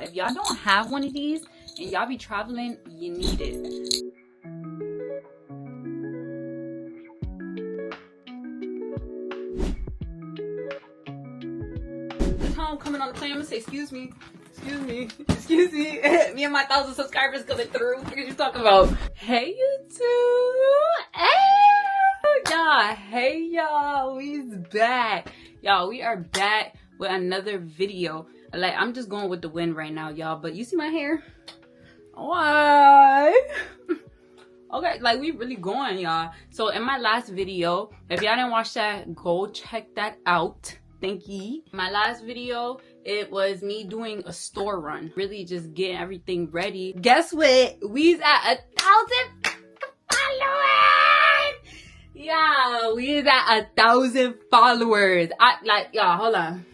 If y'all don't have one of these and y'all be traveling, you need it. This time I'm coming on the plane, I'm gonna say, excuse me. Excuse me. Excuse me. Me and my 1,000 subscribers coming through. What are you talking about? Hey, YouTube. Hey, y'all. Hey, y'all. We's back. Y'all, we are back with another video. Like, I'm just going with the wind right now, y'all. But you see my hair? Why? Okay, like, we really going, y'all. So, in my last video, if y'all didn't watch that, go check that out. Thank you. My last video, it was me doing a store run. Really just getting everything ready. Guess what? We's at 1,000 followers! Yeah, we's at 1,000 followers. Y'all, hold on.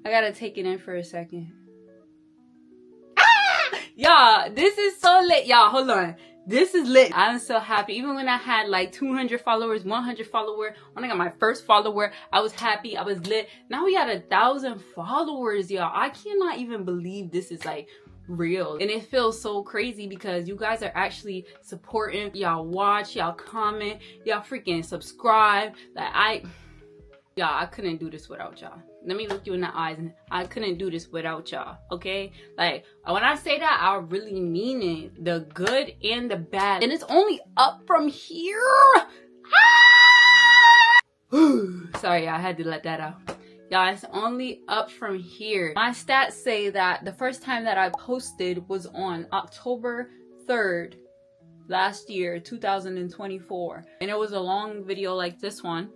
I gotta take it in for a second. Ah! Y'all, this is so lit. Y'all, hold on. This is lit. I'm so happy. Even when I had like 200 followers, 100 followers, when I got my first follower, I was happy. I was lit. Now we got 1,000 followers, y'all. I cannot even believe this is like real. And it feels so crazy because you guys are actually supporting. Y'all watch, y'all comment, y'all freaking subscribe. Like y'all, I couldn't do this without y'all. Let me look you in the eyes, and I couldn't do this without y'all, okay? Like, when I say that, I really mean it. The good and the bad. And it's only up from here. Ah! Sorry, I had to let that out. Y'all, it's only up from here. My stats say that the first time that I posted was on October 3rd last year, 2024. And it was a long video like this one.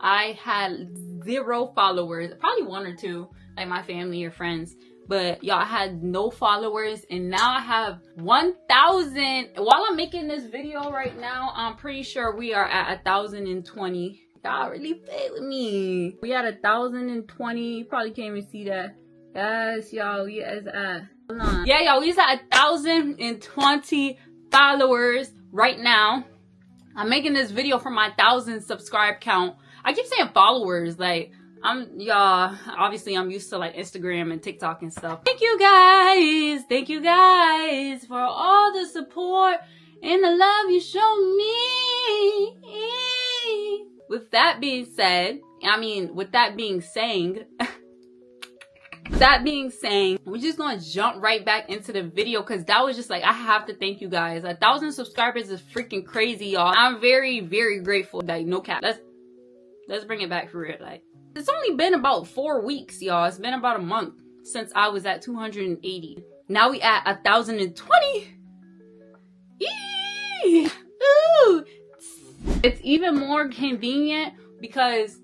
I had 0 followers, probably 1 or 2, like my family or friends, but y'all had no followers, and now I have 1,000. While I'm making this video right now, I'm pretty sure we are at 1,020. Y'all really play with me. We at 1,020. You probably can't even see that. Yes, y'all, we is at, hold on. Yeah, y'all, we is at 1,020 followers right now. I'm making this video for my 1,000 subscribe count. I keep saying followers, like, y'all, obviously I'm used to like Instagram and TikTok and stuff. Thank you guys for all the support and the love you show me. With that being said, with that being saying, we're just gonna jump right back into the video because that was just like, I have to thank you guys. 1,000 subscribers is freaking crazy, y'all. I'm very, very grateful. Like, no cap. Let's bring it back for real. Like, it's only been about 4 weeks, y'all. It's been about a month since I was at 280. Now we at 1,020. Eee! Ooh! It's even more convenient because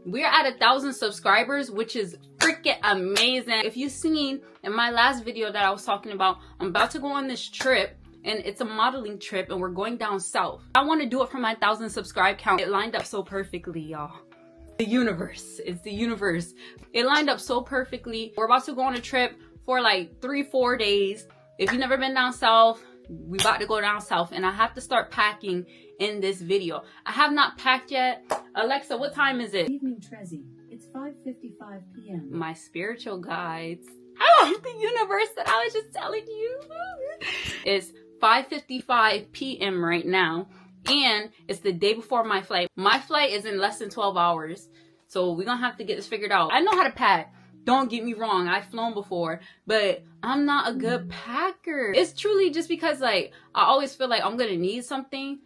we're at 1,000 subscribers, which is freaking amazing. If you've seen in my last video that I was talking about, I'm about to go on this trip. And it's a modeling trip, and we're going down south. I want to do it for my 1,000 subscribe count. It lined up so perfectly, y'all. The universe. It's the universe. It lined up so perfectly. We're about to go on a trip for like 3-4 days. If you've never been down south, we about to go down south, and I have to start packing in this video. I have not packed yet. Alexa, what time is it? Evening, Trezzy. It's 5:55 p.m. My spiritual guides. Oh, the universe that I was just telling you. It's 5:55 p.m. right now, and it's the day before my flight. My flight is in less than 12 hours, so we're gonna have to get this figured out. I know how to pack, don't get me wrong, I've flown before, but I'm not a good packer. It's truly just because, like, I always feel like I'm gonna need something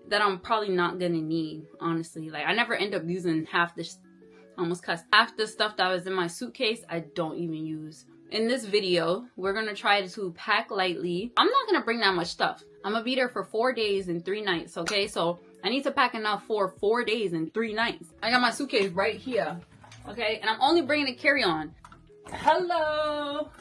that I'm probably not gonna need, honestly. Like, I never end up using half the stuff that was in my suitcase. I don't even use. In this video, we're gonna try to pack lightly. I'm not gonna bring that much stuff. I'm gonna be there for 4 days and 3 nights, okay? So I need to pack enough for 4 days and 3 nights. I got my suitcase right here, okay? And I'm only bringing a carry-on. Hello.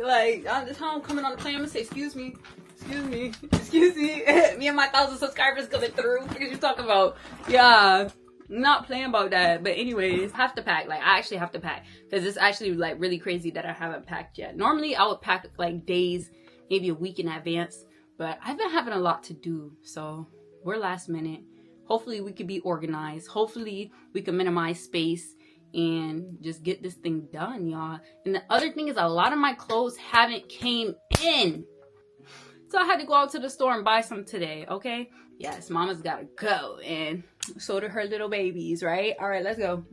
Like, this time I'm coming on the plane, I'm gonna say, excuse me. Excuse me. Excuse me. Me and my 1,000 subscribers coming through. What are you talking about? Yeah. Not playing about that, but anyways, I have to pack. Like, I actually have to pack because it's actually like really crazy that I haven't packed yet. Normally I would pack like days, maybe a week in advance, but I've been having a lot to do, so we're last minute. Hopefully we could be organized. Hopefully we can minimize space and just get this thing done, y'all. And the other thing is, a lot of my clothes haven't came in, so I had to go out to the store and buy some today. Okay, yes, mama's gotta go, and so do her little babies, right? All right, let's go.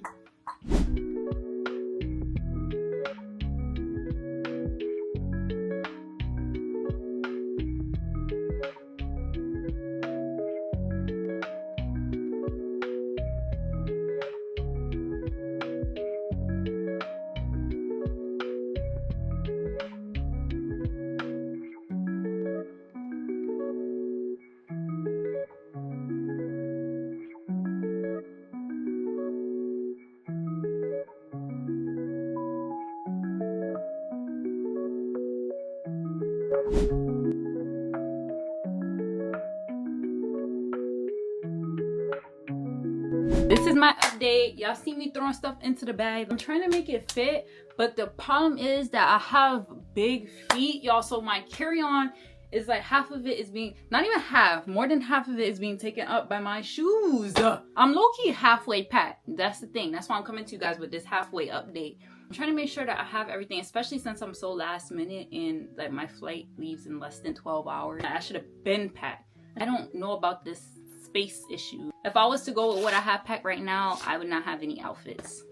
This is my update. Y'all see me throwing stuff into the bag. I'm trying to make it fit, but the problem is that I have big feet, y'all. So my carry-on is like half of it is being, not even half, more than half of it is being taken up by my shoes. I'm low-key halfway packed. That's the thing. That's why I'm coming to you guys with this halfway update. I'm trying to make sure that I have everything, especially since I'm so last minute and like my flight leaves in less than 12 hours. I should have been packed. I don't know about this space issue. If I was to go with what I have packed right now, I would not have any outfits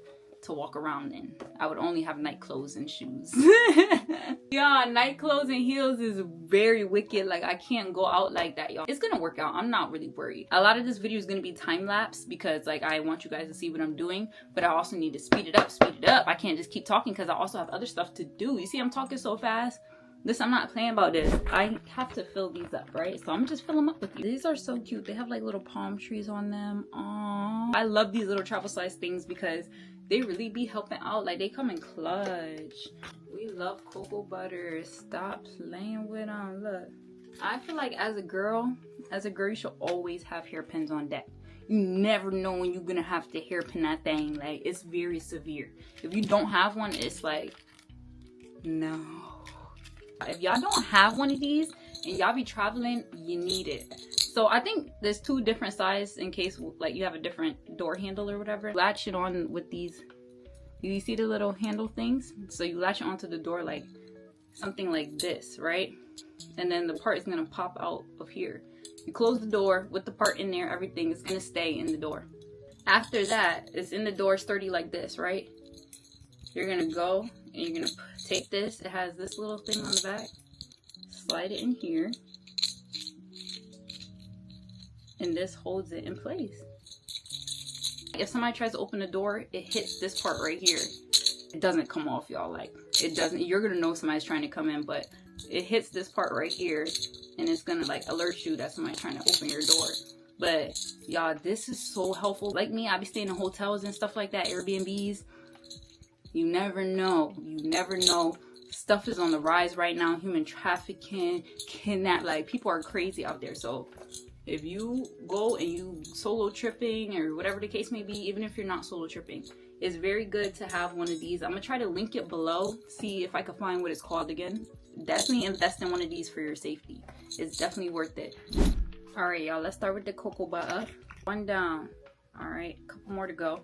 to walk around in. I would only have night clothes and shoes. Yeah, night clothes and heels is very wicked. Like, I can't go out like that, y'all. It's gonna work out. I'm not really worried. A lot of this video is gonna be time-lapse because like I want you guys to see what I'm doing, but I also need to speed it up. I can't just keep talking because I also have other stuff to do. You see I'm talking so fast? Listen, I'm not playing about this. I have to fill these up, right? So I'm just fill them up with you. These are so cute. They have like little palm trees on them. Aww. I love these little travel size things because they really be helping out. Like, they come in clutch. We love cocoa butter. Stop playing with them. Look. I feel like as a girl, you should always have hairpins on deck. You never know when you're gonna have to hairpin that thing. Like, it's very severe. If you don't have one, it's like, no. If y'all don't have one of these and y'all be traveling, you need it. So I think there's two different sizes in case like you have a different door handle or whatever. Latch it on with these. You see the little handle things? So you latch it onto the door like something like this, right? And then the part is gonna pop out of here. You close the door with the part in there, everything is gonna stay in the door. After that, it's in the door sturdy like this, right? You're gonna go and you're gonna take this. It has this little thing on the back. Slide it in here. And this holds it in place. If somebody tries to open the door, it hits this part right here. It doesn't come off, y'all. Like, it doesn't. You're gonna know somebody's trying to come in, but it hits this part right here. And it's gonna like alert you that somebody's trying to open your door. But y'all, this is so helpful. Like me, I be staying in hotels and stuff like that, Airbnbs. You never know. You never know. Stuff is on the rise right now. Human trafficking, kidnap. Like, people are crazy out there. So if you go and you solo tripping or whatever the case may be, even if you're not solo tripping, it's very good to have one of these. I'm gonna try to link it below. See if I can find what it's called again. Definitely invest in one of these for your safety. It's definitely worth it. All right, y'all. Let's start with the cocoa butter. One down. All right, a couple more to go.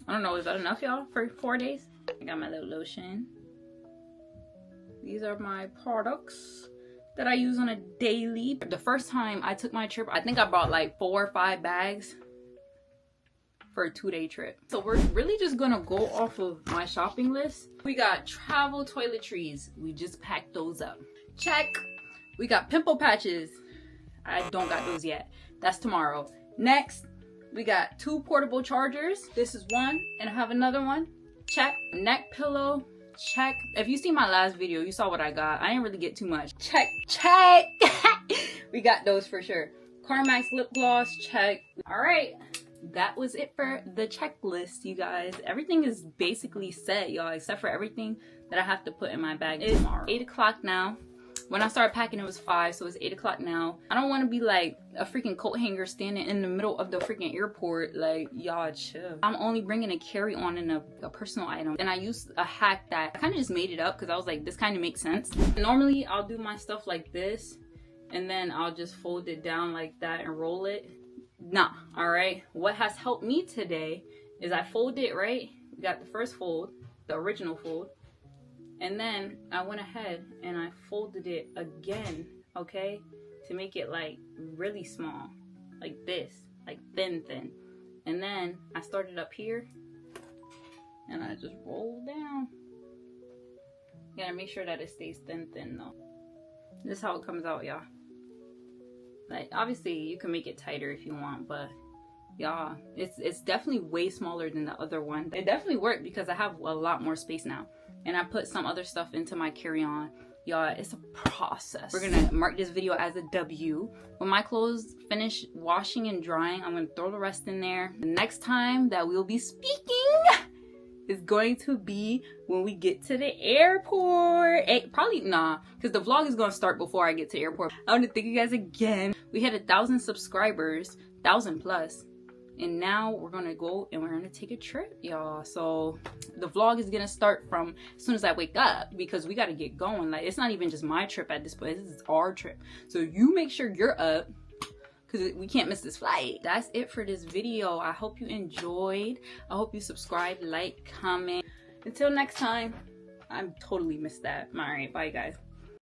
I don't know, is that enough, y'all, for 4 days? I got my little lotion. These are my products that I use on a daily. The first time I took my trip, I think I brought like 4 or 5 bags for a 2-day trip. So we're really just gonna go off of my shopping list. We got travel toiletries. We just packed those up. Check. We got pimple patches. I don't got those yet. That's tomorrow. Next, we got 2 portable chargers. This is one, and I have another one. Check. Neck pillow. Check. If you see my last video, you saw what I got. I didn't really get too much. Check. Check. We got those for sure. Carmax lip gloss. Check. All right. That was it for the checklist, you guys. Everything is basically set, y'all, except for everything that I have to put in my bag tomorrow. 8 o'clock now. When I started packing, it was 5, so it's 8 o'clock now. I don't want to be like a freaking coat hanger standing in the middle of the freaking airport. Like, y'all chill. I'm only bringing a carry-on and a personal item. And I used a hack that I kind of just made it up because I was like, this kind of makes sense. Normally, I'll do my stuff like this. and then I'll just fold it down like that and roll it. Nah, all right. What has helped me today is I fold it, right? We got the first fold, the original fold, and then I went ahead and I folded it again, okay, to make it like really small, like this, like thin. And then I started up here and I just roll down. You gotta make sure that it stays thin though. This is how it comes out, y'all. Like, obviously you can make it tighter if you want, but y'all, it's definitely way smaller than the other one. It definitely worked because I have a lot more space now, and I put some other stuff into my carry-on. Y'all, it's a process. We're gonna mark this video as a W. When my clothes finish washing and drying, I'm gonna throw the rest in there. The next time that we'll be speaking is going to be when we get to the airport. Probably nah, because the vlog is gonna start before I get to the airport. I want to thank you guys again. We had 1,000 subscribers, 1,000 plus, and now we're gonna go and we're gonna take a trip, y'all. So the vlog is gonna start from as soon as I wake up, because we got to get going. Like, it's not even just my trip at this point, this is our trip. So you make sure you're up, because we can't miss this flight. That's it for this video. I hope you enjoyed. I hope you subscribe, like, comment. Until next time. I totally missed that. All right, bye guys.